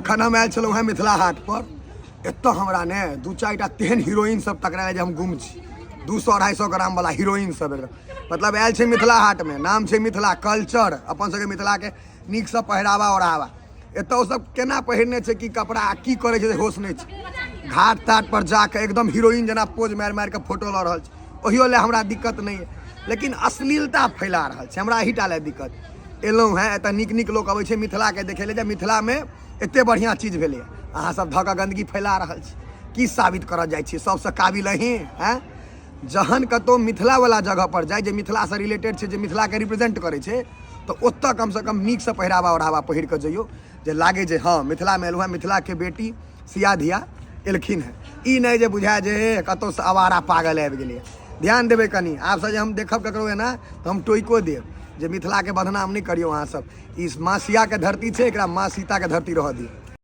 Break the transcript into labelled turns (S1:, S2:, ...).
S1: अखन हम आयल छलहुँ हेँ मिथिला हाट पर। एतऽ हमरा ने दू चारिटा तेहन हीरोइन सब टकरायल जे हम गुम छी। 200-250 ग्राम वाला हीरोइन सब एकदम मतलब आयल छै मिथिला हाट में। नाम छै मिथिला कल्चर, अपन सबके मिथिला के नीक सँ पहिरावा ओढ़ावा। एतऽ ओ सब केना पहिरने छै कि कपड़ा आ की करे छै होश नहीं छै। घाट ताट पर जाके एकदम हीरोइन जना पोज मारि मारि के फोटो लऽ रहल छै। ओहियो ले हमरा दिक्कत नहीं है, लेकिन अश्लीलता फैला रहल छै, हमरा एहिटा ले दिक्कत। एलहुँ हैं एतऽ नीक नीक लोक अबै छै मिथिला के देखे ले, जे मिथिला में एते बढ़िया चीज भेलै। अहाँ सब धऽ कऽ गंदगी फैला रहल छी, की साबित करऽ जाइ छी? सबसँ काबिल अहीं हैं। जहन कतौ मिथिला वाला जगह पर जाए, जे मिथिला से रिलेटेड छै, जे मिथिला के रिप्रेजेंट करे छै, तो ओतऽ कम से कम नीक से पहिरावा ओढ़ावा पहिर कऽ जइयो, जे लागे जे हाँ मिथिला में एलहुँ हैं, मिथिला के बेटी सिया धिया एलखिन हैं। ई नहीं जे बुझाए जे कतौ से आवारा पागल आबि गेलै। ध्यान देबै कनी, आब से जे हम देखब ककरो एना तो हम टोइको देब जे मिथिला के बदनाम नहीं करियो अहाँ सब। ई माँ सिया के धरती छै, एकरा माँ सीता के धरती रह दियौ।